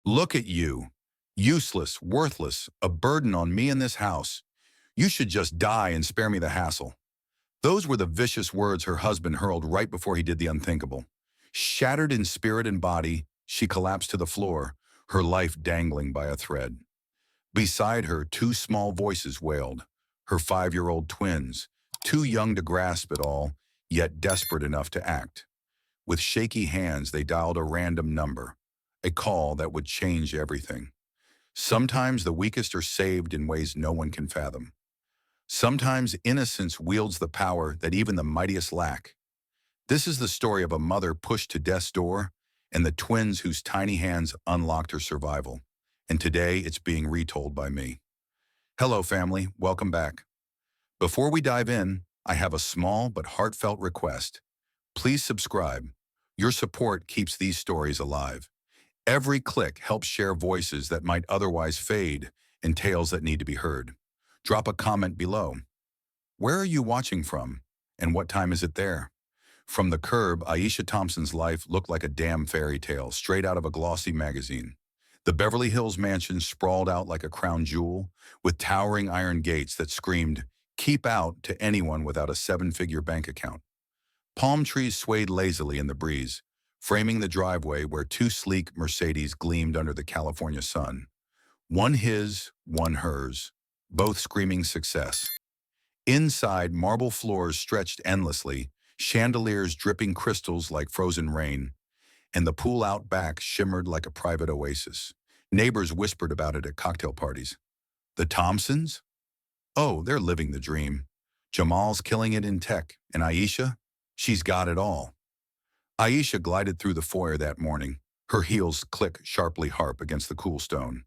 Look at you. Useless, worthless, a burden on me and this house. You should just die and spare me the hassle. Those were the vicious words her husband hurled right before he did the unthinkable. Shattered in spirit and body, she collapsed to the floor, her life dangling by a thread. Beside her, two small voices wailed, her 5-year-old twins, too young to grasp it all, yet desperate enough to act. With shaky hands, they dialed a random number, a call that would change everything. Sometimes the weakest are saved in ways no one can fathom. Sometimes innocence wields the power that even the mightiest lack. This is the story of a mother pushed to death's door and the twins whose tiny hands unlocked her survival. And today it's being retold by me. Hello, family. Welcome back. Before we dive in, I have a small but heartfelt request. Please subscribe. Your support keeps these stories alive. Every click helps share voices that might otherwise fade and tales that need to be heard. Drop a comment below. Where are you watching from? And what time is it there? From the curb, Aisha Thompson's life looked like a damn fairy tale straight out of a glossy magazine. The Beverly Hills mansion sprawled out like a crown jewel, with towering iron gates that screamed, "Keep out" to anyone without a 7-figure bank account. Palm trees swayed lazily in the breeze, framing the driveway where two sleek Mercedes gleamed under the California sun. One his, one hers, both screaming success. Inside, marble floors stretched endlessly, chandeliers dripping crystals like frozen rain, and the pool out back shimmered like a private oasis. Neighbors whispered about it at cocktail parties. The Thompsons? Oh, they're living the dream. Jamal's killing it in tech, and Aisha? She's got it all. Aisha glided through the foyer that morning, her heels click sharply harp against the cool stone.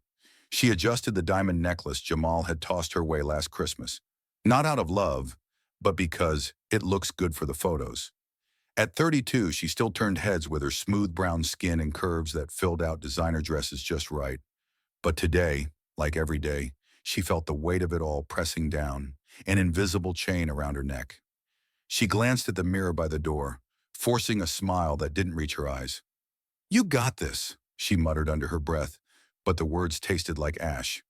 She adjusted the diamond necklace Jamal had tossed her way last Christmas, not out of love, but because it looks good for the photos. At 32, she still turned heads with her smooth brown skin and curves that filled out designer dresses just right. But today, like every day, she felt the weight of it all pressing down, an invisible chain around her neck. She glanced at the mirror by the door, forcing a smile that didn't reach her eyes. "You got this," she muttered under her breath, but the words tasted like ash.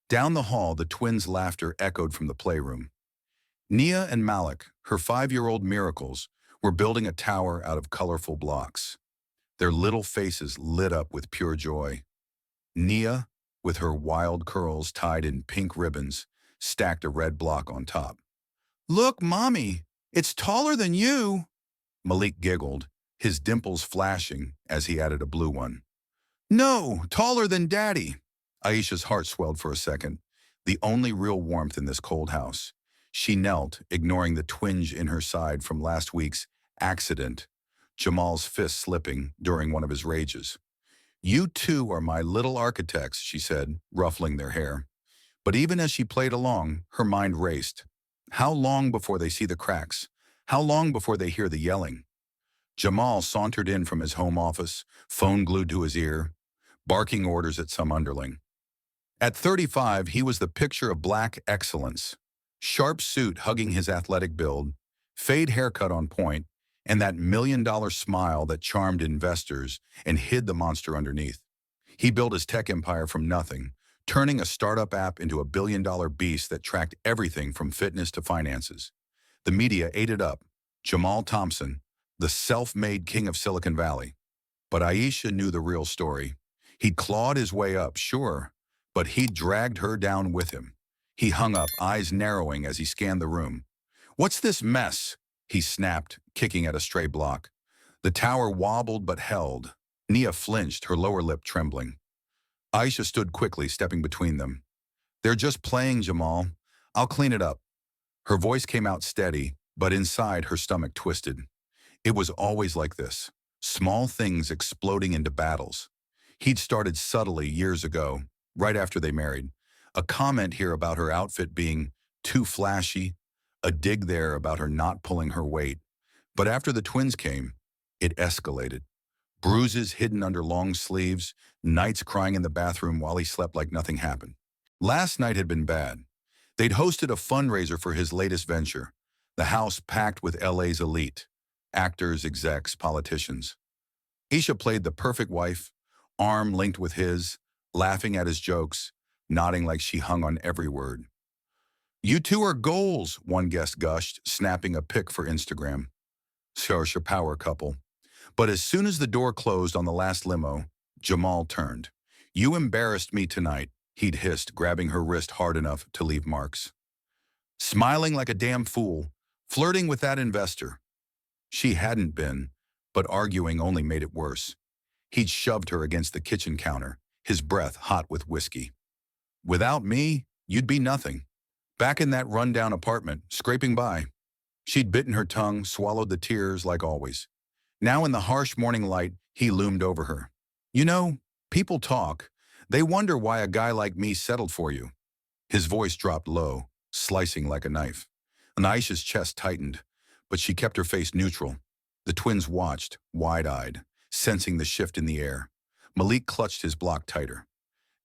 Down the hall, the twins' laughter echoed from the playroom. Nia and Malik, her 5-year-old miracles, were building a tower out of colorful blocks. Their little faces lit up with pure joy. Nia, with her wild curls tied in pink ribbons, stacked a red block on top. "Look, Mommy, it's taller than you," Malik giggled, his dimples flashing as he added a blue one. "No, taller than Daddy." Aisha's heart swelled for a second, the only real warmth in this cold house. She knelt, ignoring the twinge in her side from last week's accident, Jamal's fist slipping during one of his rages. "You two are my little architects," she said, ruffling their hair. But even as she played along, her mind raced. How long before they see the cracks? How long before they hear the yelling? Jamal sauntered in from his home office, phone glued to his ear, barking orders at some underling. At 35, he was the picture of black excellence. Sharp suit hugging his athletic build, fade haircut on point, and that $1 million smile that charmed investors and hid the monster underneath. He built his tech empire from nothing, turning a startup app into a billion-dollar beast that tracked everything from fitness to finances. The media ate it up. Jamal Thompson, the self-made king of Silicon Valley. But Aisha knew the real story. He'd clawed his way up, sure, but he'd dragged her down with him. He hung up, eyes narrowing as he scanned the room. "What's this mess?" he snapped, kicking at a stray block. The tower wobbled but held. Nia flinched, her lower lip trembling. Aisha stood quickly, stepping between them. "They're just playing, Jamal. I'll clean it up." Her voice came out steady, but inside her stomach twisted. It was always like this, small things exploding into battles. He'd started subtly years ago, right after they married. A comment here about her outfit being too flashy, a dig there about her not pulling her weight. But after the twins came, it escalated. Bruises hidden under long sleeves, nights crying in the bathroom while he slept like nothing happened. Last night had been bad. They'd hosted a fundraiser for his latest venture, the house packed with LA's elite, actors, execs, politicians. Aisha played the perfect wife, arm linked with his, laughing at his jokes, nodding like she hung on every word. "You two are goals," one guest gushed, snapping a pic for Instagram. Such a power couple. But as soon as the door closed on the last limo, Jamal turned. "You embarrassed me tonight," he'd hissed, grabbing her wrist hard enough to leave marks. Smiling like a damn fool, flirting with that investor. She hadn't been, but arguing only made it worse. He'd shoved her against the kitchen counter, his breath hot with whiskey. "Without me, you'd be nothing. Back in that rundown apartment, scraping by." She'd bitten her tongue, swallowed the tears like always. Now in the harsh morning light, he loomed over her. "You know, people talk. They wonder why a guy like me settled for you." His voice dropped low, slicing like a knife. And Aisha's chest tightened, but she kept her face neutral. The twins watched, wide-eyed, sensing the shift in the air. Malik clutched his block tighter.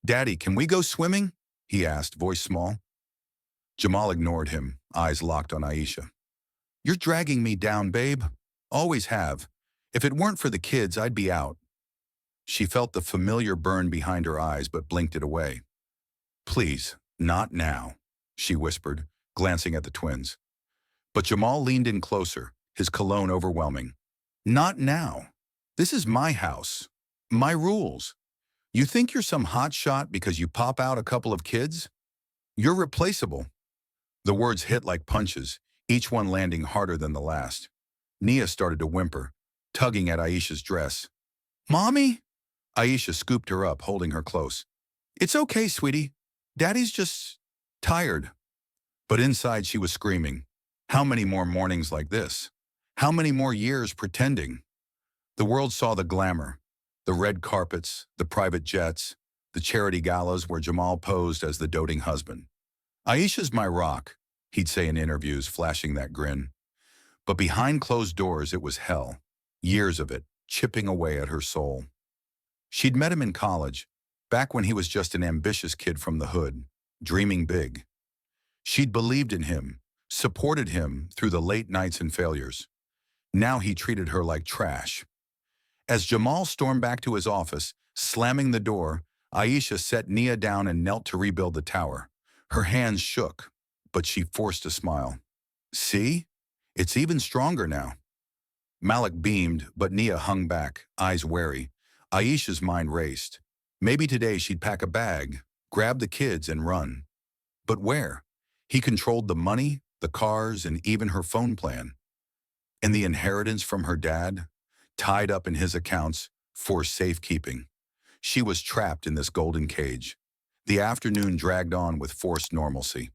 "Daddy, can we go swimming?" he asked, voice small. Jamal ignored him, eyes locked on Aisha. "You're dragging me down, babe. Always have. If it weren't for the kids, I'd be out." She felt the familiar burn behind her eyes but blinked it away. "Please, not now," she whispered, glancing at the twins. But Jamal leaned in closer, his cologne overwhelming. "Not now. This is my house. My rules. You think you're some hotshot because you pop out a couple of kids? You're replaceable." The words hit like punches, each one landing harder than the last. Nia started to whimper, tugging at Aisha's dress. "Mommy?" Aisha scooped her up, holding her close. "It's okay, sweetie. Daddy's just tired." But inside she was screaming. How many more mornings like this? How many more years pretending? The world saw the glamour, the red carpets, the private jets, the charity galas where Jamal posed as the doting husband. "Aisha's my rock," he'd say in interviews, flashing that grin. But behind closed doors it was hell, years of it, chipping away at her soul. She'd met him in college, back when he was just an ambitious kid from the hood, dreaming big. She'd believed in him, supported him through the late nights and failures. Now he treated her like trash. As Jamal stormed back to his office, slamming the door, Aisha set Nia down and knelt to rebuild the tower. Her hands shook, but she forced a smile. "See? It's even stronger now." Malik beamed, but Nia hung back, eyes wary. Aisha's mind raced. Maybe today she'd pack a bag, grab the kids and run. But where? He controlled the money, the cars, and even her phone plan. And the inheritance from her dad, tied up in his accounts for safekeeping. She was trapped in this golden cage. The afternoon dragged on with forced normalcy.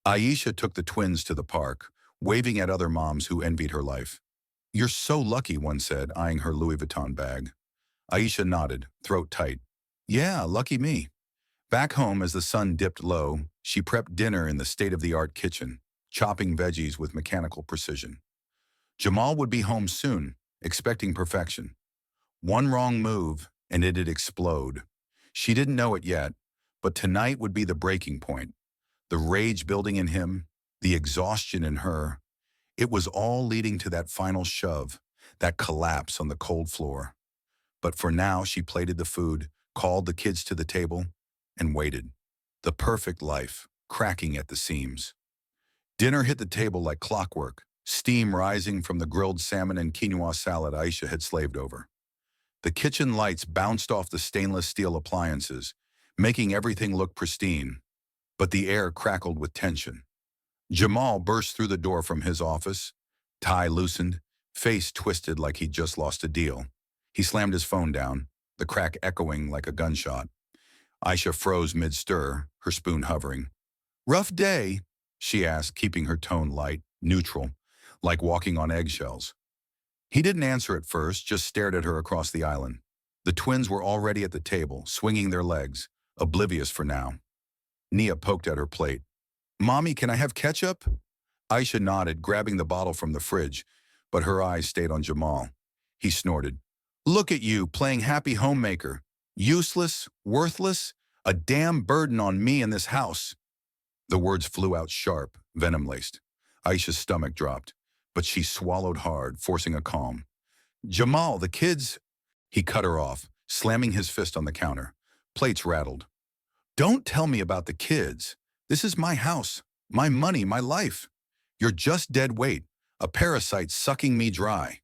Aisha took the twins to the park, waving at other moms who envied her life. "You're so lucky," one said, eyeing her Louis Vuitton bag. Aisha nodded, throat tight. "Yeah, lucky me." Back home, as the sun dipped low, she prepped dinner in the state-of-the-art kitchen, chopping veggies with mechanical precision. Jamal would be home soon, expecting perfection. One wrong move, and it'd explode. She didn't know it yet, but tonight would be the breaking point. The rage building in him, the exhaustion in her. It was all leading to that final shove, that collapse on the cold floor. But for now, she plated the food, called the kids to the table, and waited. The perfect life, cracking at the seams. Dinner hit the table like clockwork, steam rising from the grilled salmon and quinoa salad Aisha had slaved over. The kitchen lights bounced off the stainless steel appliances, making everything look pristine. But the air crackled with tension. Jamal burst through the door from his office, tie loosened, face twisted like he'd just lost a deal. He slammed his phone down, the crack echoing like a gunshot. Aisha froze mid-stir, her spoon hovering. "Rough day?" she asked, keeping her tone light, neutral, like walking on eggshells. He didn't answer at first, just stared at her across the island. The twins were already at the table, swinging their legs, oblivious for now. Nia poked at her plate. "Mommy, can I have ketchup?" Aisha nodded, grabbing the bottle from the fridge, but her eyes stayed on Jamal. He snorted. "Look at you, playing happy homemaker. Useless, worthless, a damn burden on me and this house." The words flew out sharp, venom-laced. Aisha's stomach dropped, but she swallowed hard, forcing a calm. "Jamal, the kids—" He cut her off, slamming his fist on the counter. Plates rattled. Don't tell me about the kids. This is my house, my money, my life. You're just dead weight, a parasite sucking me dry.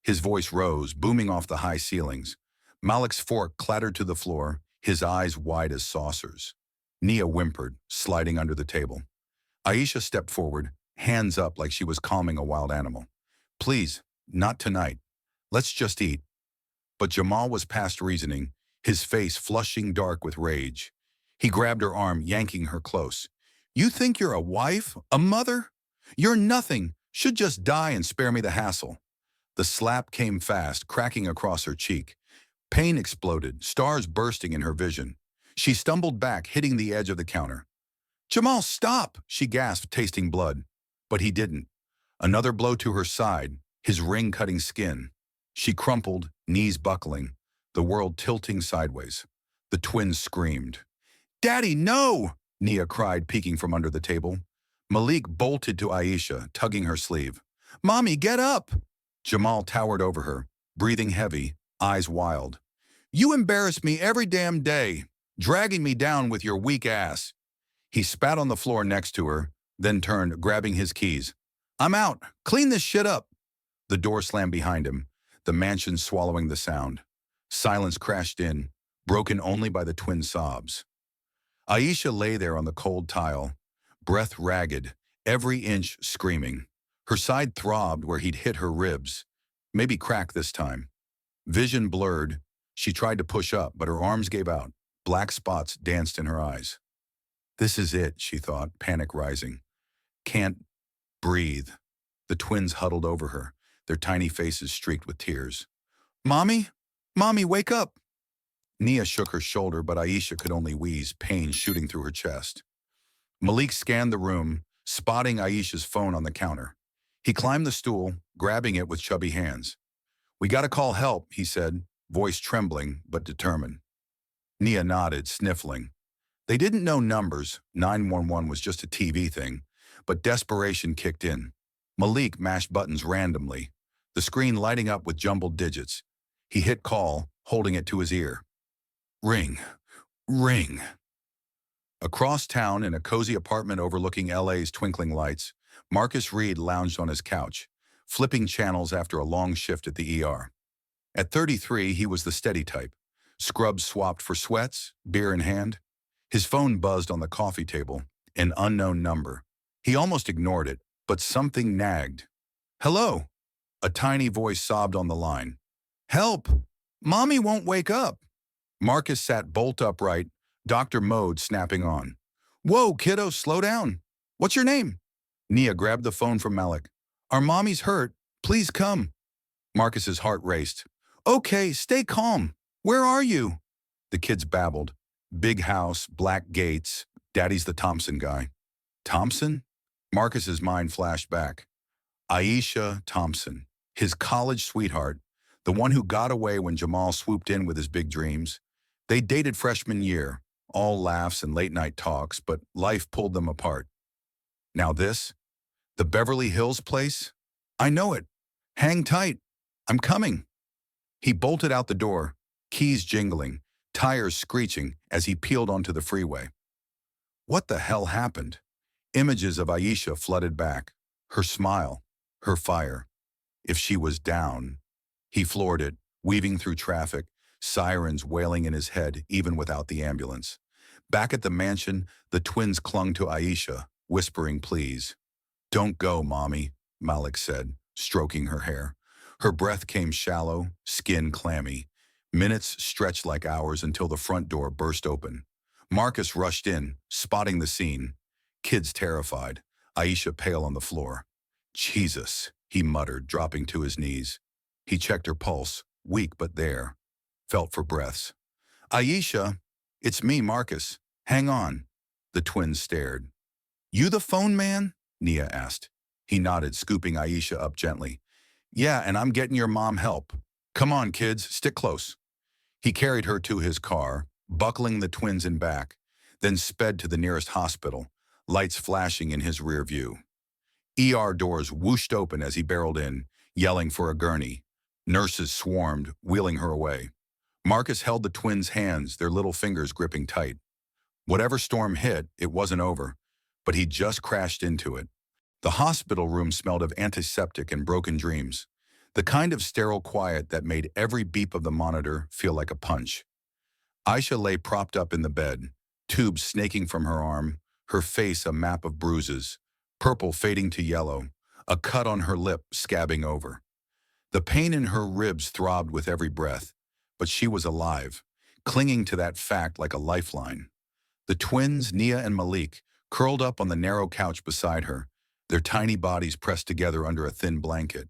His voice rose, booming off the high ceilings. Malik's fork clattered to the floor, his eyes wide as saucers. Nia whimpered, sliding under the table. Aisha stepped forward, hands up like she was calming a wild animal. Please, not tonight. Let's just eat. But Jamal was past reasoning, his face flushing dark with rage. He grabbed her arm, yanking her close. You think you're a wife? A mother? You're nothing. Should just die and spare me the hassle. The slap came fast, cracking across her cheek. Pain exploded, stars bursting in her vision. She stumbled back, hitting the edge of the counter. Jamal, stop, she gasped, tasting blood. But he didn't. Another blow to her side, his ring-cutting skin. She crumpled, knees buckling, the world tilting sideways. The twins screamed. Daddy, no! Nia cried, peeking from under the table. Malik bolted to Aisha, tugging her sleeve. Mommy, get up! Jamal towered over her, breathing heavy, eyes wild. You embarrass me every damn day, dragging me down with your weak ass. He spat on the floor next to her, then turned, grabbing his keys. I'm out. Clean this shit up. The door slammed behind him, the mansion swallowing the sound. Silence crashed in, broken only by the twin sobs. Aisha lay there on the cold tile, breath ragged, every inch screaming. Her side throbbed where he'd hit her ribs, maybe cracked this time. Vision blurred. She tried to push up, but her arms gave out. Black spots danced in her eyes. This is it, she thought, panic rising. Can't breathe. The twins huddled over her, their tiny faces streaked with tears. Mommy? Mommy, wake up! Nia shook her shoulder, but Aisha could only wheeze, pain shooting through her chest. Malik scanned the room, spotting Aisha's phone on the counter. He climbed the stool, grabbing it with chubby hands. We gotta call help, he said, voice trembling but determined. Nia nodded, sniffling. They didn't know numbers, 911 was just a TV thing, but desperation kicked in. Malik mashed buttons randomly, the screen lighting up with jumbled digits. He hit call, holding it to his ear. Ring. Ring. Across town, in a cozy apartment overlooking LA's twinkling lights, Marcus Reed lounged on his couch, flipping channels after a long shift at the ER. At 33, he was the steady type. Scrubs swapped for sweats, beer in hand. His phone buzzed on the coffee table, an unknown number. He almost ignored it, but something nagged. Hello? A tiny voice sobbed on the line. Help! Mommy won't wake up! Marcus sat bolt upright, Dr. Mode snapping on. Whoa, kiddo, slow down. What's your name? Nia grabbed the phone from Malik. Our mommy's hurt. Please come. Marcus's heart raced. Okay, stay calm. Where are you? The kids babbled. Big house, black gates. Daddy's the Thompson guy. Thompson? Marcus's mind flashed back. Aisha Thompson, his college sweetheart, the one who got away when Jamal swooped in with his big dreams. They dated freshman year, all laughs and late-night talks, but life pulled them apart. Now this? The Beverly Hills place? I know it. Hang tight. I'm coming. He bolted out the door, keys jingling, tires screeching as he peeled onto the freeway. What the hell happened? Images of Aisha flooded back. Her smile, her fire. If she was down. He floored it, weaving through traffic, sirens wailing in his head even without the ambulance. Back at the mansion, the twins clung to Aisha, whispering please. Don't go, Mommy, Malik said, stroking her hair. Her breath came shallow, skin clammy. Minutes stretched like hours until the front door burst open. Marcus rushed in, spotting the scene. Kids terrified, Aisha pale on the floor. Jesus, he muttered, dropping to his knees. He checked her pulse, weak but there. Felt for breaths. Aisha, it's me, Marcus. Hang on. The twins stared. You the phone man? Nia asked. He nodded, scooping Aisha up gently. Yeah, and I'm getting your mom help. Come on, kids, stick close. He carried her to his car, buckling the twins in back, then sped to the nearest hospital, lights flashing in his rear view. ER doors whooshed open as he barreled in, yelling for a gurney. Nurses swarmed, wheeling her away. Marcus held the twins' hands, their little fingers gripping tight. Whatever storm hit, it wasn't over, but he just crashed into it. The hospital room smelled of antiseptic and broken dreams, the kind of sterile quiet that made every beep of the monitor feel like a punch. Aisha lay propped up in the bed, tubes snaking from her arm, her face a map of bruises, purple fading to yellow, a cut on her lip scabbing over. The pain in her ribs throbbed with every breath, but she was alive, clinging to that fact like a lifeline. The twins, Nia and Malik, curled up on the narrow couch beside her, their tiny bodies pressed together under a thin blanket.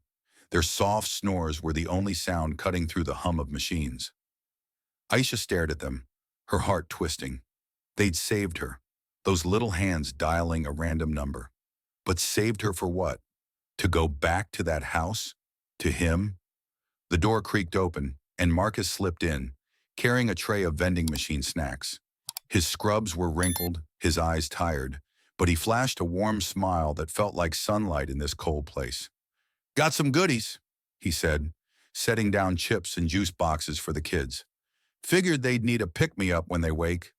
Their soft snores were the only sound cutting through the hum of machines. Aisha stared at them, her heart twisting. They'd saved her, those little hands dialing a random number. But saved her for what? To go back to that house? To him? The door creaked open, and Marcus slipped in, carrying a tray of vending machine snacks. His scrubs were wrinkled, his eyes tired, but he flashed a warm smile that felt like sunlight in this cold place. "Got some goodies," he said, setting down chips and juice boxes for the kids. "Figured they'd need a pick-me-up when they wake."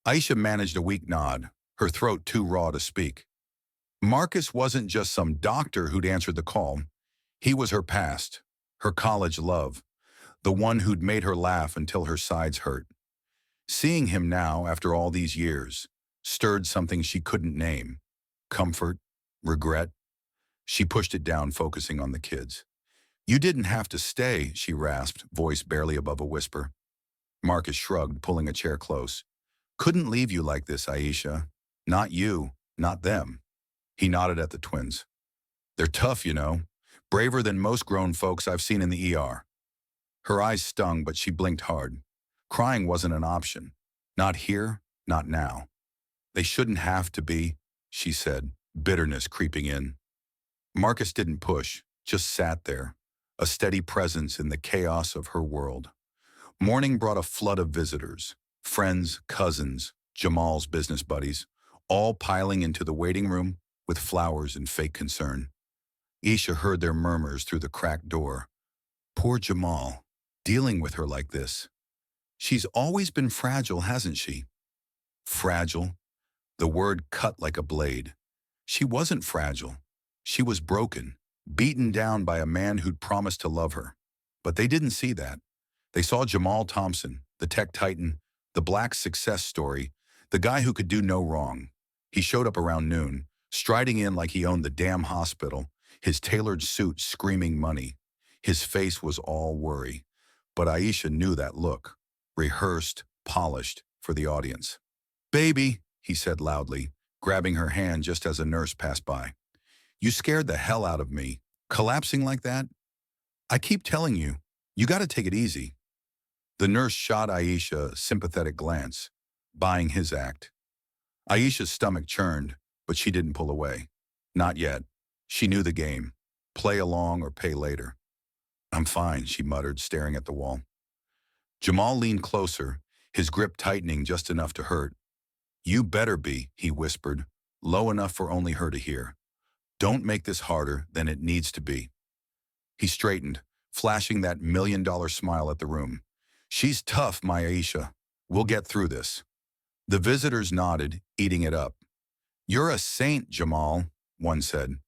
Aisha managed a weak nod, her throat too raw to speak. Marcus wasn't just some doctor who'd answered the call. He was her past, her college love, the one who'd made her laugh until her sides hurt. Seeing him now, after all these years, stirred something she couldn't name. Comfort, regret. She pushed it down, focusing on the kids. "You didn't have to stay," she rasped, voice barely above a whisper. Marcus shrugged, pulling a chair close. "Couldn't leave you like this, Aisha. Not you, not them." He nodded at the twins. "They're tough, you know. Braver than most grown folks I've seen in the ER." Her eyes stung, but she blinked hard. Crying wasn't an option. Not here, not now. "They shouldn't have to be," she said, bitterness creeping in. Marcus didn't push, just sat there, a steady presence in the chaos of her world. Morning brought a flood of visitors, friends, cousins, Jamal's business buddies, all piling into the waiting room with flowers and fake concern. Aisha heard their murmurs through the cracked door. "Poor Jamal, dealing with her like this. She's always been fragile, hasn't she?" Fragile. The word cut like a blade. She wasn't fragile. She was broken, beaten down by a man who'd promised to love her. But they didn't see that. They saw Jamal Thompson, the tech titan, the black success story, the guy who could do no wrong. He showed up around noon, striding in like he owned the damn hospital, his tailored suit screaming money. His face was all worry. But Aisha knew that look, rehearsed, polished, for the audience. "Baby," he said loudly, grabbing her hand just as a nurse passed by. "You scared the hell out of me. Collapsing like that? I keep telling you, you gotta take it easy." The nurse shot Aisha a sympathetic glance, buying his act. Aisha's stomach churned, but she didn't pull away. Not yet. She knew the game. Play along or pay later. "I'm fine," she muttered, staring at the wall. Jamal leaned closer, his grip tightening just enough to hurt. "You better be," he whispered, low enough for only her to hear. "Don't make this harder than it needs to be." He straightened, flashing that $1,000,000 smile at the room. "She's tough, my Aisha. We'll get through this." The visitors nodded, eating it up. "You're a saint, Jamal," one said.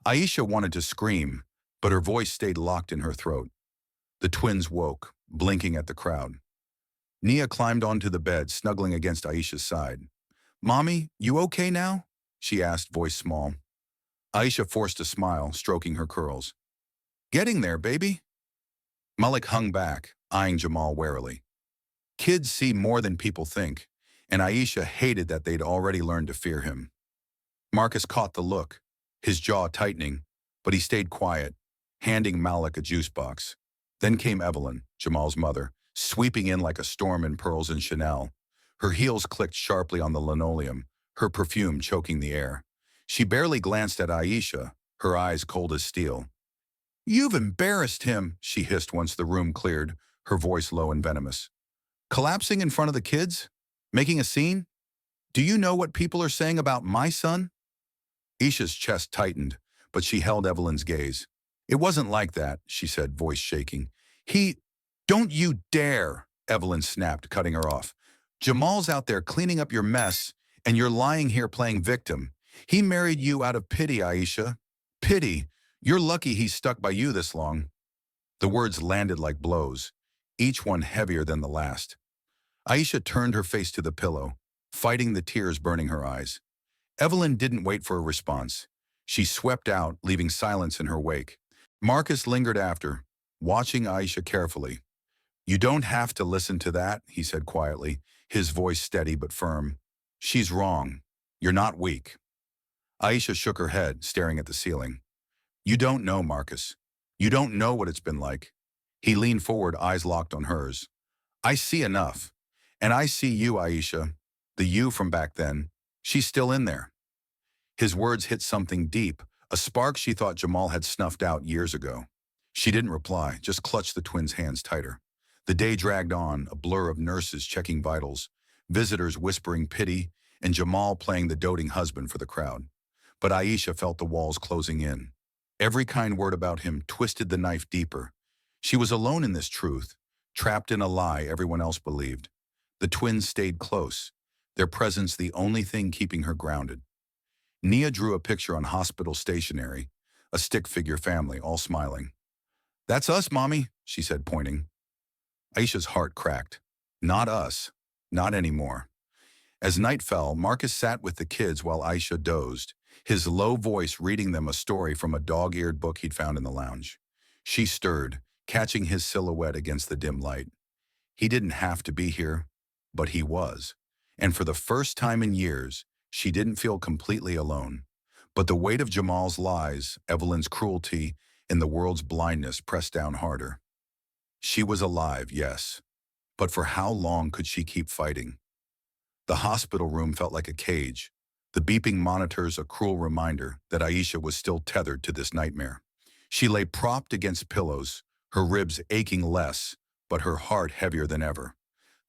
Aisha wanted to scream, but her voice stayed locked in her throat. The twins woke, blinking at the crowd. Nia climbed onto the bed, snuggling against Aisha's side. "Mommy, you okay now?" she asked, voice small. Aisha forced a smile, stroking her curls. "Getting there, baby." Malik hung back, eyeing Jamal warily. Kids see more than people think, and Aisha hated that they'd already learned to fear him. Marcus caught the look, his jaw tightening, but he stayed quiet, handing Malik a juice box. Then came Evelyn, Jamal's mother, sweeping in like a storm in pearls and Chanel. Her heels clicked sharply on the linoleum, her perfume choking the air. She barely glanced at Aisha, her eyes cold as steel. "You've embarrassed him," she hissed once the room cleared, her voice low and venomous. "Collapsing in front of the kids? Making a scene? Do you know what people are saying about my son?" Aisha's chest tightened, but she held Evelyn's gaze. "It wasn't like that," she said, voice shaking. He Don't you dare, Evelyn snapped, cutting her off. Jamal's out there cleaning up your mess, and you're lying here playing victim. He married you out of pity, Aisha. Pity. You're lucky he's stuck by you this long. The words landed like blows, each one heavier than the last. Aisha turned her face to the pillow, fighting the tears burning her eyes. Evelyn didn't wait for a response. She swept out, leaving silence in her wake. Marcus lingered after, watching Aisha carefully. You don't have to listen to that, he said quietly, his voice steady but firm. She's wrong. You're not weak. Aisha shook her head, staring at the ceiling. You don't know, Marcus. You don't know what it's been like. He leaned forward, eyes locked on hers. I see enough. And I see you, Aisha. The you from back then. She's still in there. His words hit something deep, a spark she thought Jamal had snuffed out years ago. She didn't reply, just clutched the twins' hands tighter. The day dragged on, a blur of nurses checking vitals, visitors whispering pity, and Jamal playing the doting husband for the crowd. But Aisha felt the walls closing in. Every kind word about him twisted the knife deeper. She was alone in this truth, trapped in a lie everyone else believed. The twins stayed close, their presence the only thing keeping her grounded. Nia drew a picture on hospital stationery, a stick figure family, all smiling. That's us, Mommy, she said, pointing. Aisha's heart cracked. Not us. Not anymore. As night fell, Marcus sat with the kids while Aisha dozed, his low voice reading them a story from a dog-eared book he'd found in the lounge. She stirred, catching his silhouette against the dim light. He didn't have to be here, but he was. And for the first time in years, she didn't feel completely alone. But the weight of Jamal's lies, Evelyn's cruelty, and the world's blindness pressed down harder. She was alive, yes. But for how long could she keep fighting? The hospital room felt like a cage, the beeping monitors a cruel reminder that Aisha was still tethered to this nightmare. She lay propped against pillows, her ribs aching less, but her heart heavier than ever.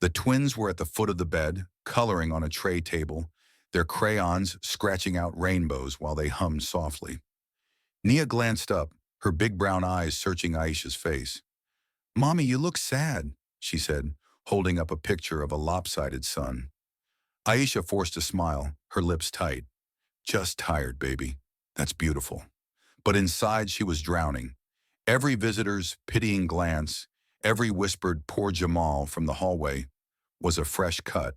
The twins were at the foot of the bed, coloring on a tray table, their crayons scratching out rainbows while they hummed softly. Nia glanced up, her big brown eyes searching Aisha's face. Mommy, you look sad, she said, holding up a picture of a lopsided sun. Aisha forced a smile, her lips tight. Just tired, baby. That's beautiful. But inside she was drowning. Every visitor's pitying glance, every whispered poor Jamal from the hallway was a fresh cut.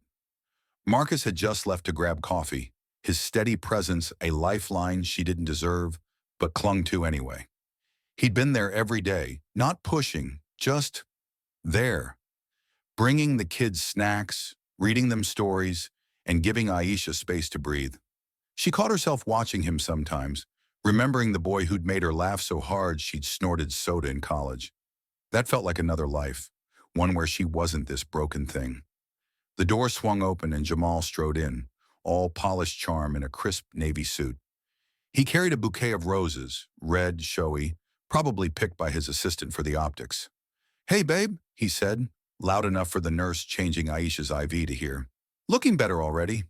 Marcus had just left to grab coffee, his steady presence a lifeline she didn't deserve, but clung to anyway. He'd been there every day, not pushing, just there, bringing the kids snacks, reading them stories, and giving Aisha space to breathe. She caught herself watching him sometimes, remembering the boy who'd made her laugh so hard she'd snorted soda in college. That felt like another life, one where she wasn't this broken thing. The door swung open and Jamal strode in, all polished charm in a crisp navy suit. He carried a bouquet of roses, red, showy, probably picked by his assistant for the optics. Hey, babe, he said, loud enough for the nurse changing Aisha's IV to hear. Looking better already.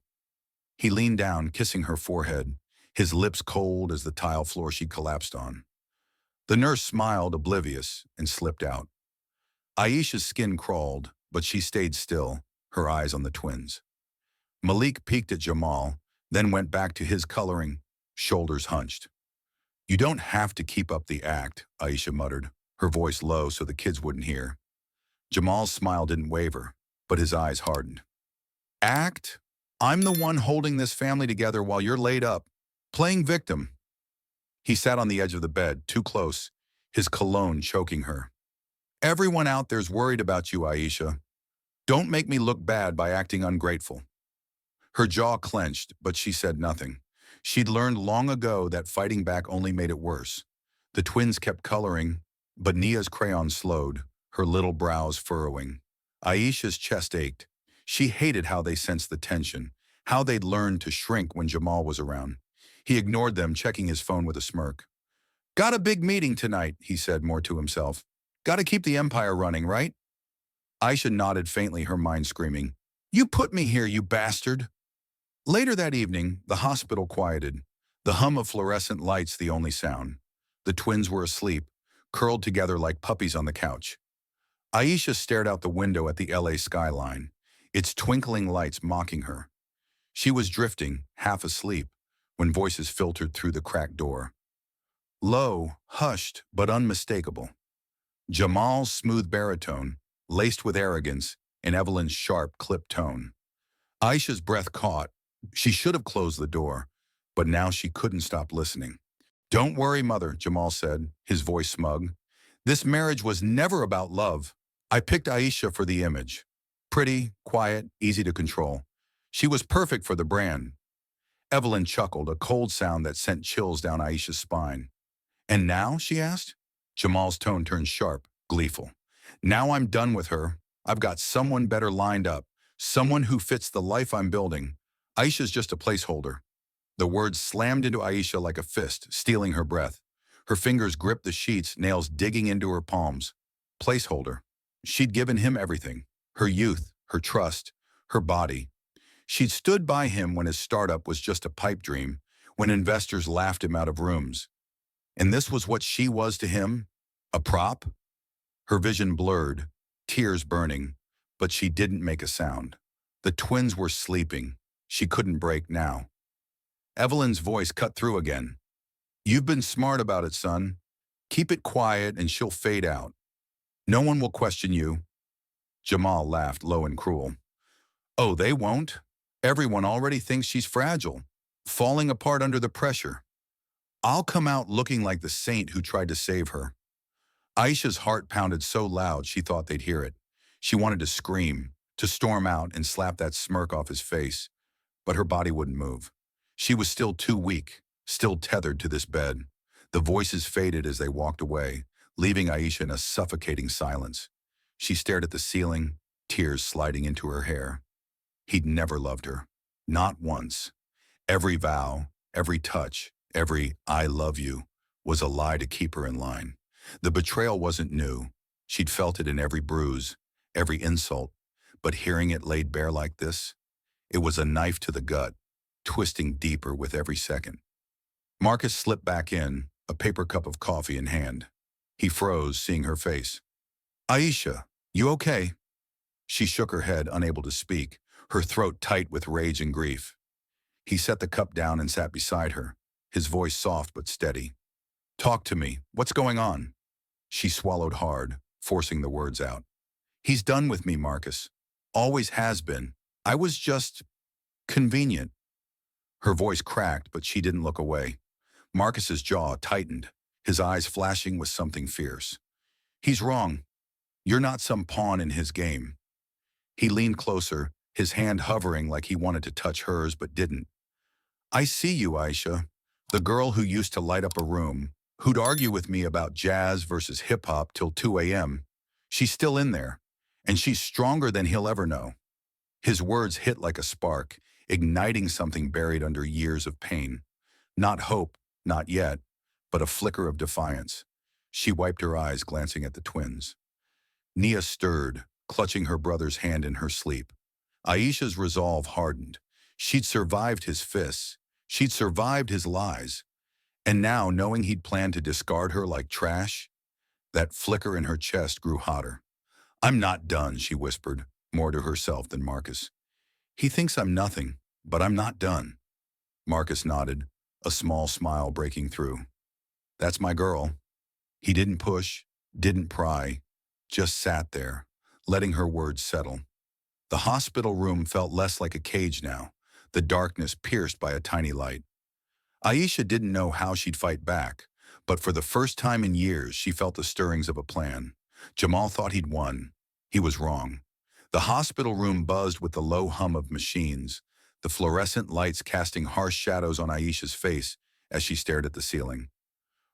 He leaned down, kissing her forehead, his lips cold as the tile floor she'd collapsed on. The nurse smiled, oblivious, and slipped out. Aisha's skin crawled, but she stayed still, her eyes on the twins. Malik peeked at Jamal, then went back to his coloring, shoulders hunched. You don't have to keep up the act, Aisha muttered, her voice low so the kids wouldn't hear. Jamal's smile didn't waver, but his eyes hardened. Act? I'm the one holding this family together while you're laid up, playing victim. He sat on the edge of the bed, too close, his cologne choking her. Everyone out there's worried about you, Aisha. Don't make me look bad by acting ungrateful. Her jaw clenched, but she said nothing. She'd learned long ago that fighting back only made it worse. The twins kept coloring, but Nia's crayon slowed, her little brows furrowing. Aisha's chest ached. She hated how they sensed the tension, how they'd learned to shrink when Jamal was around. He ignored them, checking his phone with a smirk. Got a big meeting tonight, he said more to himself. Got to keep the empire running, right? Aisha nodded faintly, her mind screaming, You put me here, you bastard! Later that evening, the hospital quieted, the hum of fluorescent lights the only sound. The twins were asleep, curled together like puppies on the couch. Aisha stared out the window at the LA skyline, its twinkling lights mocking her. She was drifting, half asleep, when voices filtered through the cracked door. Low, hushed, but unmistakable. Jamal's smooth baritone, laced with arrogance, and Evelyn's sharp, clipped tone. Aisha's breath caught. She should have closed the door, but now she couldn't stop listening. "Don't worry, Mother," Jamal said, his voice smug. "This marriage was never about love. I picked Aisha for the image. Pretty, quiet, easy to control. She was perfect for the brand." Evelyn chuckled, a cold sound that sent chills down Aisha's spine. "And now?" she asked. Jamal's tone turned sharp, gleeful. "Now I'm done with her. I've got someone better lined up, someone who fits the life I'm building. Aisha's just a placeholder." The words slammed into Aisha like a fist, stealing her breath. Her fingers gripped the sheets, nails digging into her palms. Placeholder. She'd given him everything. Her youth, her trust, her body. She'd stood by him when his startup was just a pipe dream, when investors laughed him out of rooms. And this was what she was to him? A prop? Her vision blurred, tears burning, but she didn't make a sound. The twins were sleeping. She couldn't break now. Evelyn's voice cut through again. "You've been smart about it, son. Keep it quiet and she'll fade out. No one will question you." Jamal laughed low and cruel. "Oh, they won't. Everyone already thinks she's fragile, falling apart under the pressure. I'll come out looking like the saint who tried to save her." Aisha's heart pounded so loud she thought they'd hear it. She wanted to scream, to storm out and slap that smirk off his face, but her body wouldn't move. She was still too weak, still tethered to this bed. The voices faded as they walked away, leaving Aisha in a suffocating silence. She stared at the ceiling, tears sliding into her hair. He'd never loved her. Not once. Every vow, every touch, every "I love you" was a lie to keep her in line. The betrayal wasn't new. She'd felt it in every bruise, every insult, but hearing it laid bare like this, it was a knife to the gut, twisting deeper with every second. Marcus slipped back in, a paper cup of coffee in hand. He froze, seeing her face. "Aisha, you okay?" She shook her head, unable to speak, her throat tight with rage and grief. He set the cup down and sat beside her, his voice soft but steady. "Talk to me. What's going on?" She swallowed hard, forcing the words out. "He's done with me, Marcus. Always has been. I was just convenient." Her voice cracked, but she didn't look away. Marcus's jaw tightened, his eyes flashing with something fierce. "He's wrong. You're not some pawn in his game." He leaned closer, his hand hovering like he wanted to touch hers but didn't. "I see you, Aisha. The girl who used to light up a room, who'd argue with me about jazz versus hip-hop till 2 a.m. She's still in there, and she's stronger than he'll ever know." His words hit like a spark, igniting something buried under years of pain. Not hope, not yet, but a flicker of defiance. She wiped her eyes, glancing at the twins. Nia stirred, clutching her brother's hand in her sleep. Aisha's resolve hardened. She'd survived his fists. She'd survived his lies. And now, knowing he'd planned to discard her like trash, that flicker in her chest grew hotter. "I'm not done," she whispered, more to herself than Marcus. "He thinks I'm nothing, but I'm not done." Marcus nodded, a small smile breaking through. "That's my girl." He didn't push, didn't pry, just sat there, letting her words settle. The hospital room felt less like a cage now, the darkness pierced by a tiny light. Aisha didn't know how she'd fight back, but for the first time in years she felt the stirrings of a plan. Jamal thought he'd won. He was wrong. The hospital room buzzed with the low hum of machines, the fluorescent lights casting harsh shadows on Aisha's face as she stared at the ceiling.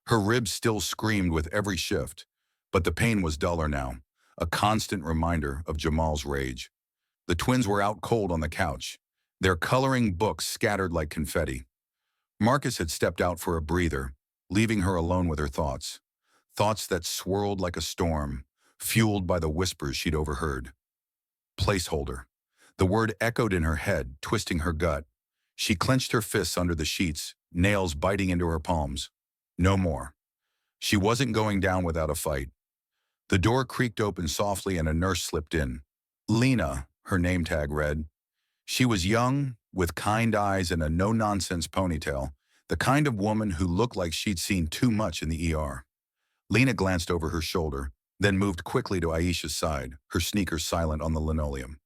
Her ribs still screamed with every shift, but the pain was duller now, a constant reminder of Jamal's rage. The twins were out cold on the couch, their coloring books scattered like confetti. Marcus had stepped out for a breather, leaving her alone with her thoughts. Thoughts that swirled like a storm, fueled by the whispers she'd overheard. Placeholder. The word echoed in her head, twisting her gut. She clenched her fists under the sheets, nails biting into her palms. No more. She wasn't going down without a fight. The door creaked open softly and a nurse slipped in. Lena, her name tag read. She was young, with kind eyes and a no-nonsense ponytail, the kind of woman who looked like she'd seen too much in the ER. Lena glanced over her shoulder, then moved quickly to Aisha's side, her sneakers silent on the linoleum.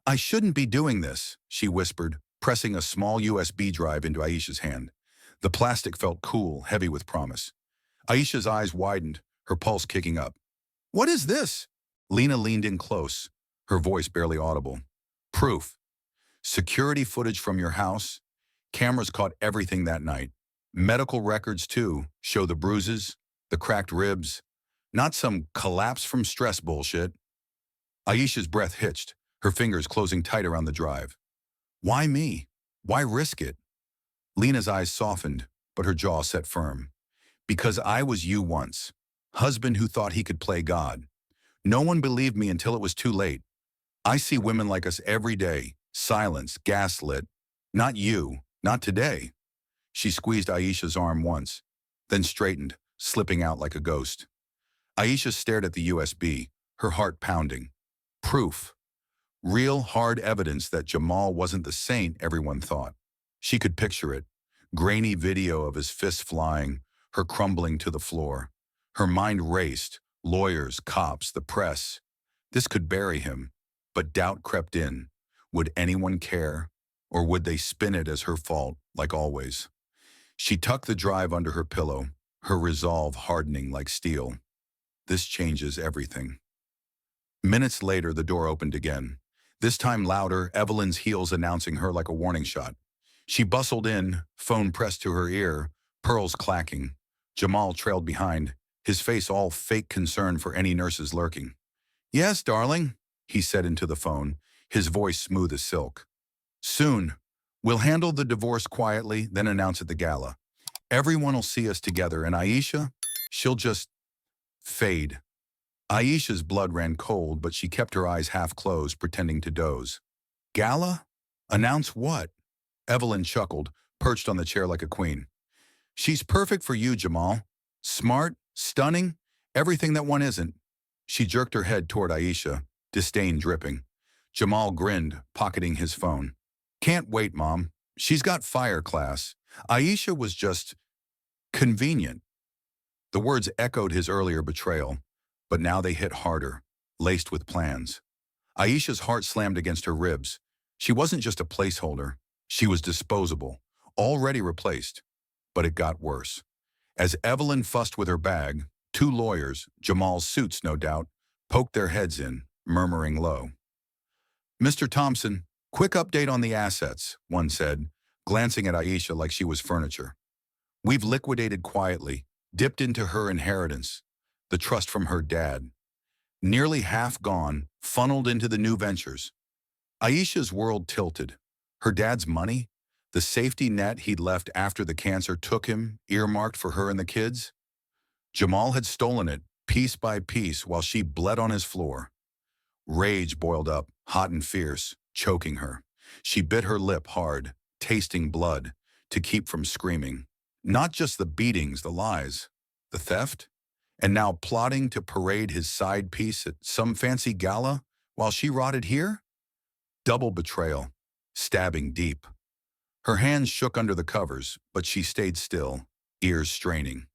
"I shouldn't be doing this," she whispered, pressing a small USB drive into Aisha's hand. The plastic felt cool, heavy with promise. Aisha's eyes widened, her pulse kicking up. "What is this?" Lena leaned in close, her voice barely audible. "Proof. Security footage from your house. Cameras caught everything that night. Medical records, too, show the bruises, the cracked ribs. Not some collapse from stress bullshit." Aisha's breath hitched, her fingers closing tight around the drive. "Why me? Why risk it?" Lena's eyes softened, but her jaw set firm. "Because I was you once. Husband who thought he could play God. No one believed me until it was too late. I see women like us every day, silenced, gaslit. Not you, not today." She squeezed Aisha's arm once, then straightened, slipping out like a ghost. Aisha stared at the USB, her heart pounding. Proof. Real, hard evidence that Jamal wasn't the saint everyone thought. She could picture it. Grainy video of his fists flying, her crumbling to the floor. Her mind raced. Lawyers, cops, the press. This could bury him. But doubt crept in. Would anyone care? Or would they spin it as her fault, like always? She tucked the drive under her pillow, her resolve hardening like steel. This changes everything. Minutes later, the door opened again. This time louder, Evelyn's heels announcing her like a warning shot. She bustled in, phone pressed to her ear, pearls clacking. Jamal trailed behind, his face all fake concern for any nurses lurking. "Yes, darling," he said into the phone, his voice smooth as silk. "Soon. We'll handle the divorce quietly, then announce at the gala. Everyone will see us together, and Aisha, she'll just fade." Aisha's blood ran cold, but she kept her eyes half closed, pretending to doze. "Gala? Announce what?" Evelyn chuckled, perched on the chair like a queen. "She's perfect for you, Jamal. Smart, stunning, everything that one isn't." She jerked her head toward Aisha, disdain dripping. Jamal grinned, pocketing his phone. "Can't wait, Mom. She's got fire class. Aisha was just convenient." The words echoed his earlier betrayal, but now they hit harder, laced with plans. Aisha's heart slammed against her ribs. She wasn't just a placeholder. She was disposable, already replaced. But it got worse. As Evelyn fussed with her bag, two lawyers, Jamal's suits no doubt, poked their heads in, murmuring low. "Mr. Thompson, quick update on the assets," one said, glancing at Aisha like she was furniture. "We've liquidated quietly, dipped into her inheritance, the trust from her dad. Nearly half gone, funneled into the new ventures." Aisha's world tilted. Her dad's money? The safety net he'd left after the cancer took him, earmarked for her and the kids? Jamal had stolen it, piece by piece, while she bled on his floor. Rage boiled up, hot and fierce, choking her. She bit her lip hard, tasting blood, to keep from screaming. Not just the beatings, the lies, the theft, and now plotting to parade his side piece at some fancy gala while she rotted here? Double betrayal, stabbing deep. Her hands shook under the covers, but she stayed still, ears straining.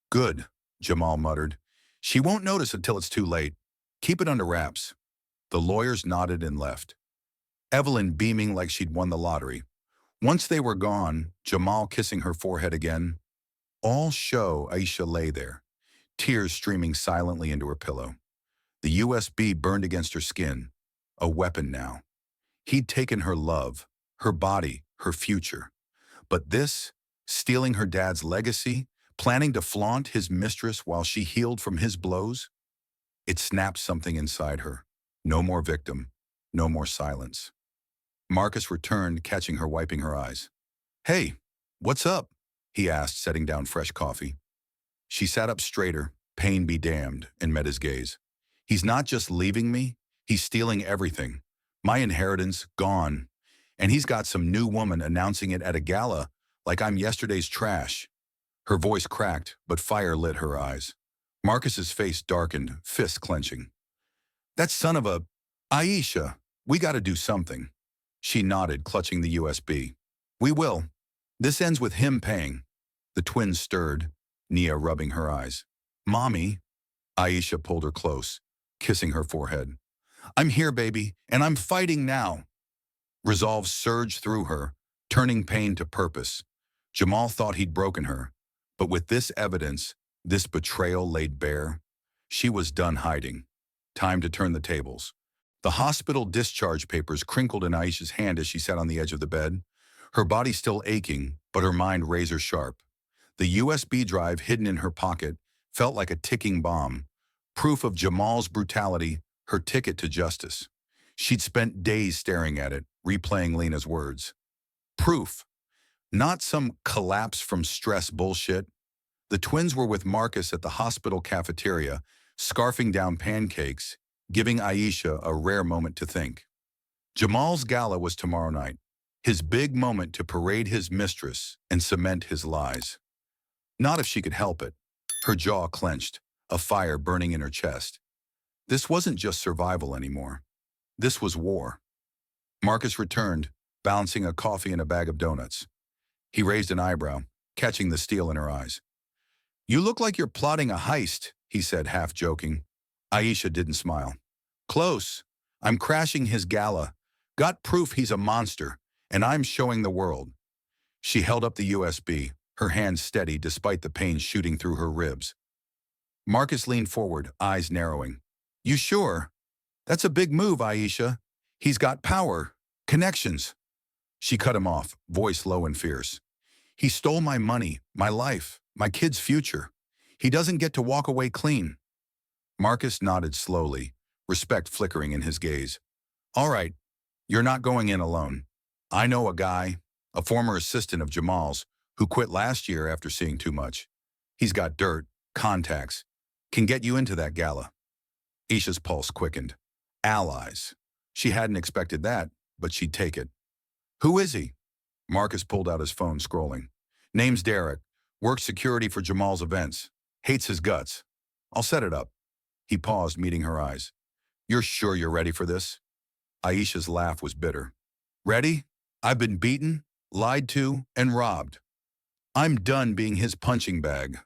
"Good," Jamal muttered. "She won't notice until it's too late. Keep it under wraps." The lawyers nodded and left. Evelyn beaming like she'd won the lottery. Once they were gone, Jamal kissing her forehead again. All show, Aisha lay there, tears streaming silently into her pillow. The USB burned against her skin, a weapon now. He'd taken her love, her body, her future. But this, stealing her dad's legacy, planning to flaunt his mistress while she healed from his blows? It snapped something inside her. No more victim, no more silence. Marcus returned, catching her wiping her eyes. "Hey, what's up?" he asked, setting down fresh coffee. She sat up straighter, pain be damned, and met his gaze. "He's not just leaving me, he's stealing everything. My inheritance, gone. And he's got some new woman announcing it at a gala like I'm yesterday's trash." Her voice cracked, but fire lit her eyes. Marcus's face darkened, fists clenching. That son of a… Aisha, we gotta do something. She nodded, clutching the USB. We will. This ends with him paying. The twins stirred, Nia rubbing her eyes. Mommy, Aisha pulled her close, kissing her forehead. I'm here, baby, and I'm fighting now. Resolve surged through her, turning pain to purpose. Jamal thought he'd broken her, but with this evidence, this betrayal laid bare, she was done hiding. Time to turn the tables. The hospital discharge papers crinkled in Aisha's hand as she sat on the edge of the bed, her body still aching, but her mind razor sharp. The USB drive hidden in her pocket felt like a ticking bomb, proof of Jamal's brutality, her ticket to justice. She'd spent days staring at it, replaying Lena's words. Proof, not some collapse from stress bullshit. The twins were with Marcus at the hospital cafeteria, scarfing down pancakes, giving Aisha a rare moment to think. Jamal's gala was tomorrow night, his big moment to parade his mistress and cement his lies. Not if she could help it. Her jaw clenched, a fire burning in her chest. This wasn't just survival anymore. This was war. Marcus returned, balancing a coffee and a bag of donuts. He raised an eyebrow, catching the steel in her eyes. You look like you're plotting a heist, he said, half joking. Aisha didn't smile. Close. I'm crashing his gala. Got proof he's a monster, and I'm showing the world. She held up the USB, her hand steady despite the pain shooting through her ribs. Marcus leaned forward, eyes narrowing. You sure? That's a big move, Aisha. He's got power, connections. She cut him off, voice low and fierce. He stole my money, my life, my kid's future. He doesn't get to walk away clean. Marcus nodded slowly, respect flickering in his gaze. All right, you're not going in alone. I know a guy, a former assistant of Jamal's, who quit last year after seeing too much. He's got dirt, contacts, can get you into that gala. Aisha's pulse quickened. Allies. She hadn't expected that, but she'd take it. Who is he? Marcus pulled out his phone, scrolling. Name's Derek. Works security for Jamal's events. Hates his guts. I'll set it up. He paused, meeting her eyes. You're sure you're ready for this? Aisha's laugh was bitter. Ready? I've been beaten, lied to, and robbed. I'm done being his punching bag.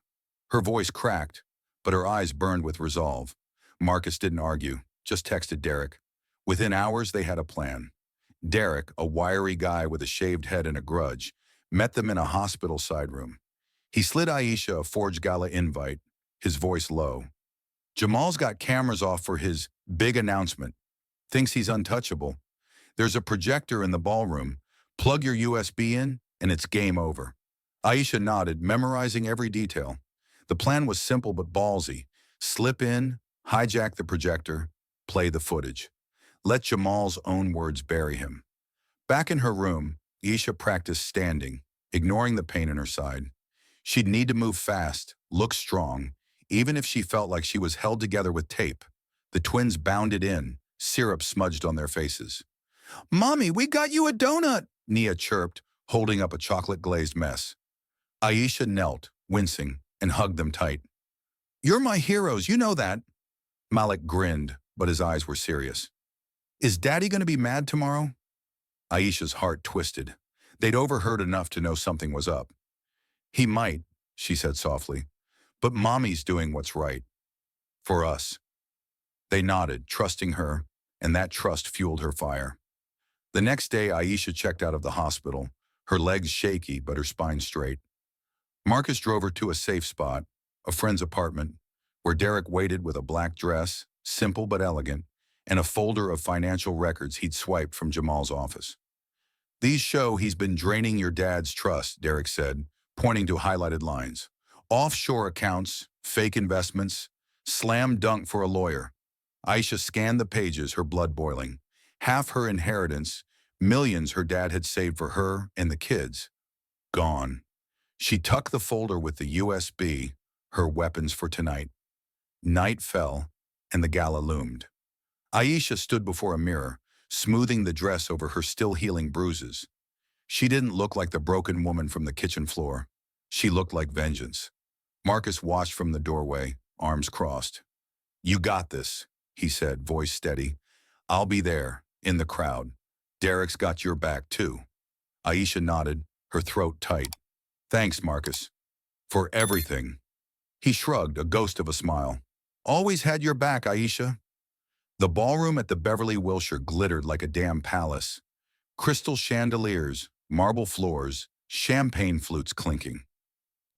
Her voice cracked, but her eyes burned with resolve. Marcus didn't argue, just texted Derek. Within hours, they had a plan. Derek, a wiry guy with a shaved head and a grudge, met them in a hospital side room. He slid Aisha a forged gala invite, his voice low. Jamal's got cameras off for his big announcement. Thinks he's untouchable. There's a projector in the ballroom. Plug your USB in, and it's game over. Aisha nodded, memorizing every detail. The plan was simple but ballsy. Slip in, hijack the projector, play the footage. Let Jamal's own words bury him. Back in her room, Aisha practiced standing, ignoring the pain in her side. She'd need to move fast, look strong, even if she felt like she was held together with tape. The twins bounded in, syrup smudged on their faces. Mommy, we got you a donut, Nia chirped, holding up a chocolate-glazed mess. Aisha knelt, wincing, and hugged them tight. You're my heroes, you know that. Malik grinned, but his eyes were serious. Is Daddy going to be mad tomorrow? Aisha's heart twisted. They'd overheard enough to know something was up. He might, she said softly, but Mommy's doing what's right. For us. They nodded, trusting her, and that trust fueled her fire. The next day, Aisha checked out of the hospital, her legs shaky but her spine straight. Marcus drove her to a safe spot, a friend's apartment, where Derek waited with a black dress, simple but elegant, and a folder of financial records he'd swiped from Jamal's office. These show he's been draining your dad's trust, Derek said, pointing to highlighted lines. Offshore accounts, fake investments, slam dunk for a lawyer. Aisha scanned the pages, her blood boiling. Half her inheritance, millions her dad had saved for her and the kids. Gone. She tucked the folder with the USB, her weapons for tonight. Night fell, and the gala loomed. Aisha stood before a mirror, smoothing the dress over her still-healing bruises. She didn't look like the broken woman from the kitchen floor. She looked like vengeance. Marcus watched from the doorway, arms crossed. You got this, he said, voice steady. I'll be there, in the crowd. Derek's got your back, too. Aisha nodded, her throat tight. Thanks, Marcus. For everything. He shrugged, a ghost of a smile. Always had your back, Aisha. The ballroom at the Beverly Wilshire glittered like a damn palace. Crystal chandeliers, marble floors, champagne flutes clinking.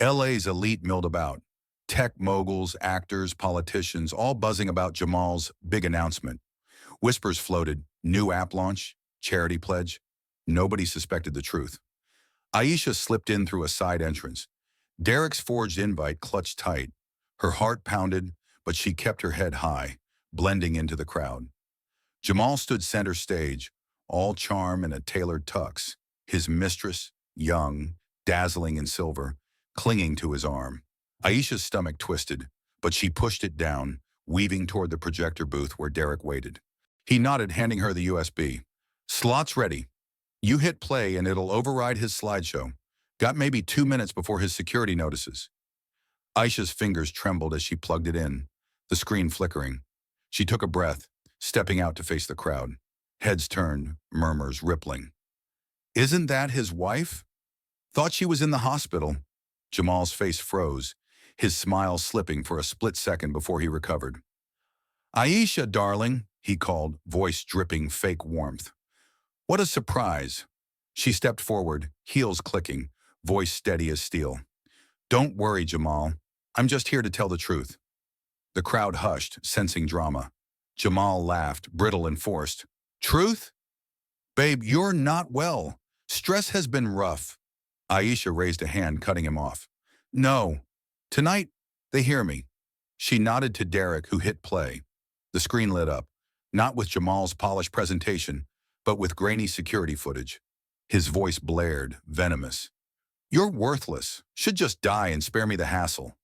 LA's elite milled about. Tech moguls, actors, politicians, all buzzing about Jamal's big announcement. Whispers floated, new app launch, charity pledge. Nobody suspected the truth. Aisha slipped in through a side entrance. Derek's forged invite clutched tight. Her heart pounded, but she kept her head high, blending into the crowd. Jamal stood center stage, all charm in a tailored tux, his mistress, young, dazzling in silver, clinging to his arm. Aisha's stomach twisted, but she pushed it down, weaving toward the projector booth where Derek waited. He nodded, handing her the USB. Slot's ready. You hit play and it'll override his slideshow. Got maybe 2 minutes before his security notices. Aisha's fingers trembled as she plugged it in, the screen flickering. She took a breath, stepping out to face the crowd. Heads turned, murmurs rippling. Isn't that his wife? Thought she was in the hospital. Jamal's face froze, his smile slipping for a split second before he recovered. Aisha, darling, he called, voice dripping fake warmth. What a surprise. She stepped forward, heels clicking, voice steady as steel. Don't worry, Jamal. I'm just here to tell the truth. The crowd hushed, sensing drama. Jamal laughed, brittle and forced. Truth? Babe, you're not well. Stress has been rough. Aisha raised a hand, cutting him off. No. Tonight, they hear me. She nodded to Derek, who hit play. The screen lit up, not with Jamal's polished presentation, but with grainy security footage. His voice blared, venomous. You're worthless. Should just die and spare me the hassle.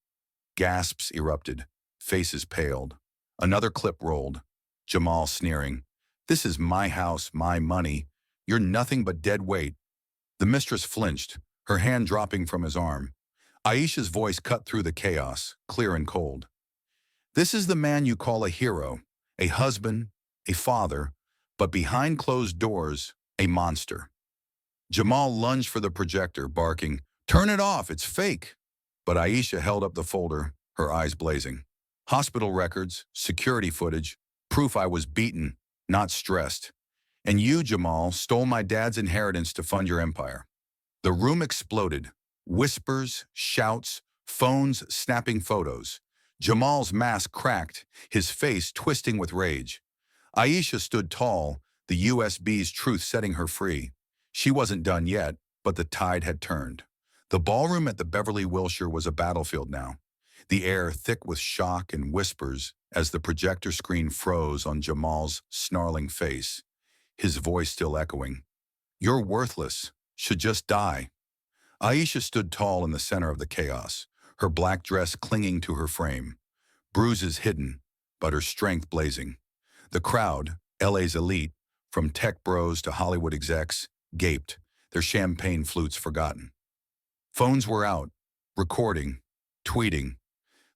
Gasps erupted. Faces paled. Another clip rolled. Jamal sneering. This is my house, my money. You're nothing but dead weight. The mistress flinched, her hand dropping from his arm. Aisha's voice cut through the chaos, clear and cold. This is the man you call a hero, a husband, a father, but behind closed doors, a monster. Jamal lunged for the projector, barking, Turn it off, it's fake. But Aisha held up the folder, her eyes blazing. Hospital records, security footage, proof I was beaten, not stressed. And you, Jamal, stole my dad's inheritance to fund your empire. The room exploded. Whispers, shouts, phones snapping photos. Jamal's mask cracked, his face twisting with rage. Aisha stood tall, the USB's truth setting her free. She wasn't done yet, but the tide had turned. The ballroom at the Beverly Wilshire was a battlefield now, the air thick with shock and whispers as the projector screen froze on Jamal's snarling face, his voice still echoing. You're worthless, should just die. Aisha stood tall in the center of the chaos, her black dress clinging to her frame, bruises hidden, but her strength blazing. The crowd, LA's elite, from tech bros to Hollywood execs, gaped, their champagne flutes forgotten. Phones were out, recording, tweeting,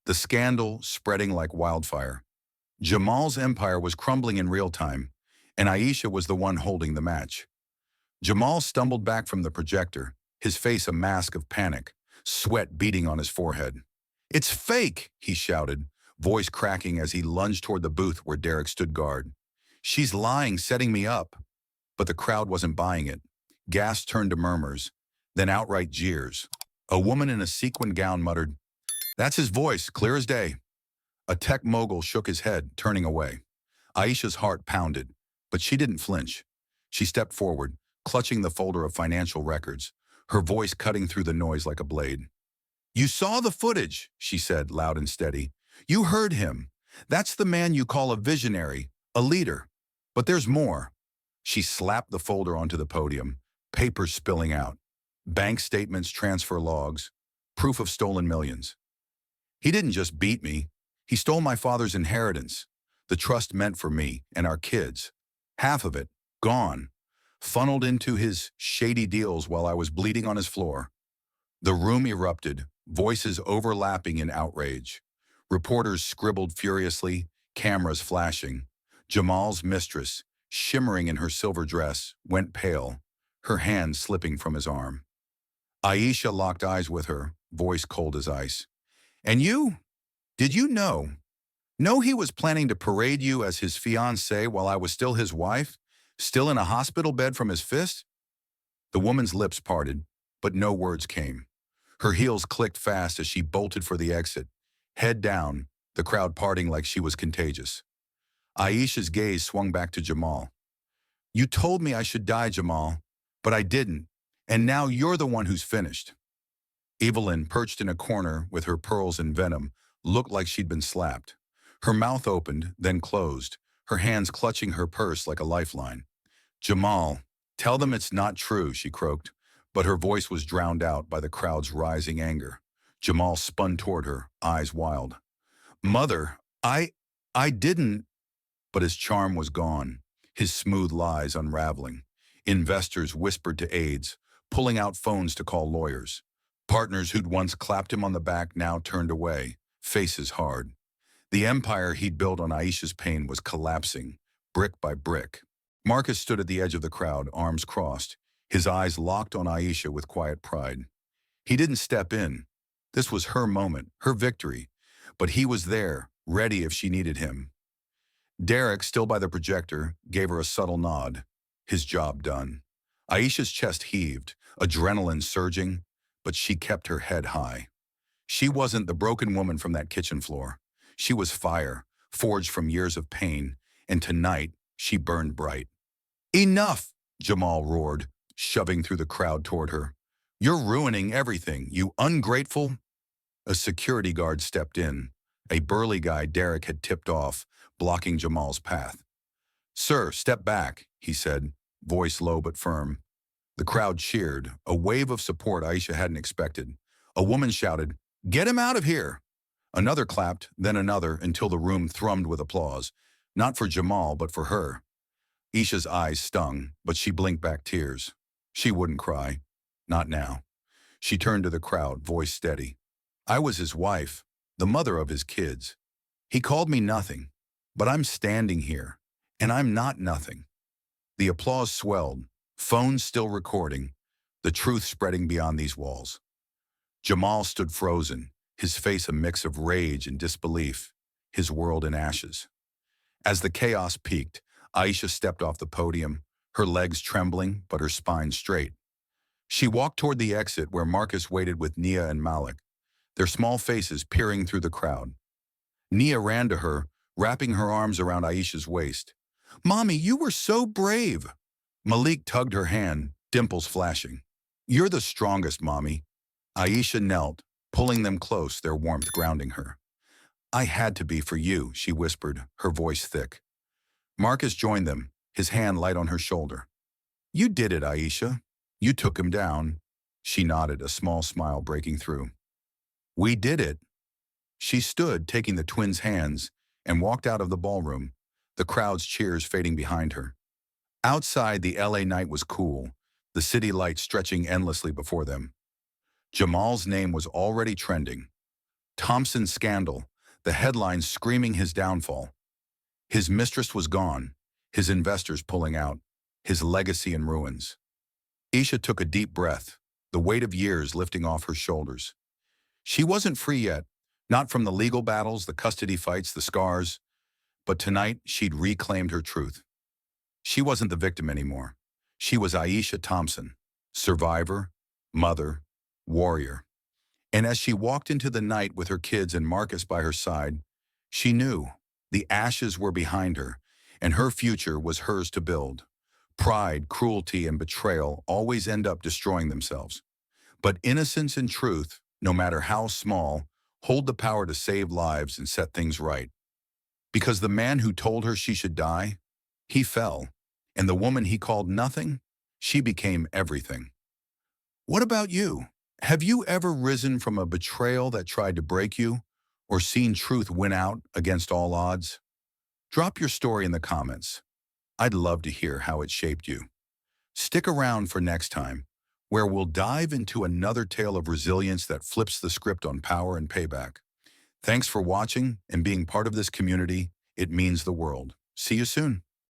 the scandal spreading like wildfire. Jamal's empire was crumbling in real time, and Aisha was the one holding the match. Jamal stumbled back from the projector, his face a mask of panic, sweat beading on his forehead. It's fake, he shouted, voice cracking as he lunged toward the booth where Derek stood guard. She's lying, setting me up. But the crowd wasn't buying it. Gasps turned to murmurs, then outright jeers. A woman in a sequined gown muttered, That's his voice, clear as day. A tech mogul shook his head, turning away. Aisha's heart pounded, but she didn't flinch. She stepped forward, clutching the folder of financial records, her voice cutting through the noise like a blade. You saw the footage, she said, loud and steady. You heard him. That's the man you call a visionary, a leader. But there's more. She slapped the folder onto the podium, papers spilling out. Bank statements, transfer logs, proof of stolen millions. He didn't just beat me. He stole my father's inheritance, the trust meant for me and our kids. Half of it, gone, funneled into his shady deals while I was bleeding on his floor. The room erupted, voices overlapping in outrage. Reporters scribbled furiously, cameras flashing. Jamal's mistress, shimmering in her silver dress, went pale, her hand slipping from his arm. Aisha locked eyes with her, voice cold as ice. And you? Did you know? Know he was planning to parade you as his fiancée while I was still his wife? Still in a hospital bed from his fist? The woman's lips parted, but no words came. Her heels clicked fast as she bolted for the exit. Head down, the crowd parting like she was contagious. Aisha's gaze swung back to Jamal. You told me I should die, Jamal, but I didn't, and now you're the one who's finished. Evelyn, perched in a corner with her pearls and venom, looked like she'd been slapped. Her mouth opened, then closed, her hands clutching her purse like a lifeline. Jamal, tell them it's not true, she croaked, but her voice was drowned out by the crowd's rising anger. Jamal spun toward her, eyes wild. Mother, I didn't. But his charm was gone, his smooth lies unraveling. Investors whispered to aides, pulling out phones to call lawyers. Partners who'd once clapped him on the back now turned away, faces hard. The empire he'd built on Aisha's pain was collapsing, brick by brick. Marcus stood at the edge of the crowd, arms crossed, his eyes locked on Aisha with quiet pride. He didn't step in. This was her moment, her victory. But he was there, ready if she needed him. Derek, still by the projector, gave her a subtle nod. His job done. Aisha's chest heaved, adrenaline surging, but she kept her head high. She wasn't the broken woman from that kitchen floor. She was fire, forged from years of pain, and tonight she burned bright. Enough, Jamal roared, shoving through the crowd toward her. You're ruining everything, you ungrateful. A security guard stepped in, a burly guy Derek had tipped off, blocking Jamal's path. Sir, step back, he said, voice low but firm. The crowd cheered, a wave of support Aisha hadn't expected. A woman shouted, Get him out of here! Another clapped, then another, until the room thrummed with applause, not for Jamal, but for her. Aisha's eyes stung, but she blinked back tears. She wouldn't cry. Not now. She turned to the crowd, voice steady. I was his wife, the mother of his kids. He called me nothing, but I'm standing here, and I'm not nothing. The applause swelled, phones still recording, the truth spreading beyond these walls. Jamal stood frozen, his face a mix of rage and disbelief, his world in ashes. As the chaos peaked, Aisha stepped off the podium, her legs trembling but her spine straight. She walked toward the exit where Marcus waited with Nia and Malik, their small faces peering through the crowd. Nia ran to her, wrapping her arms around Aisha's waist. Mommy, you were so brave. Malik tugged her hand, dimples flashing. You're the strongest, Mommy. Aisha knelt, pulling them close, their warmth grounding her. I had to be for you, she whispered, her voice thick. Marcus joined them, his hand light on her shoulder. You did it, Aisha. You took him down. She nodded, a small smile breaking through. We did it. She stood, taking the twins' hands, and walked out of the ballroom, the crowd's cheers fading behind her. Outside, the LA night was cool, the city lights stretching endlessly before them. Jamal's name was already trending. Thompson's scandal, the headlines screaming his downfall. His mistress was gone, his investors pulling out, his legacy in ruins. Aisha took a deep breath, the weight of years lifting off her shoulders. She wasn't free yet, not from the legal battles, the custody fights, the scars, but tonight she'd reclaimed her truth. She wasn't the victim anymore. She was Aisha Thompson, survivor, mother, warrior. And as she walked into the night with her kids and Marcus by her side, she knew the ashes were behind her, and her future was hers to build. Pride, cruelty, and betrayal always end up destroying themselves. But innocence and truth, no matter how small, hold the power to save lives and set things right. Because the man who told her she should die, he fell, and the woman he called nothing, she became everything. What about you? Have you ever risen from a betrayal that tried to break you, or seen truth win out against all odds? Drop your story in the comments. I'd love to hear how it shaped you. Stick around for next time, where we'll dive into another tale of resilience that flips the script on power and payback. Thanks for watching and being part of this community. It means the world. See you soon.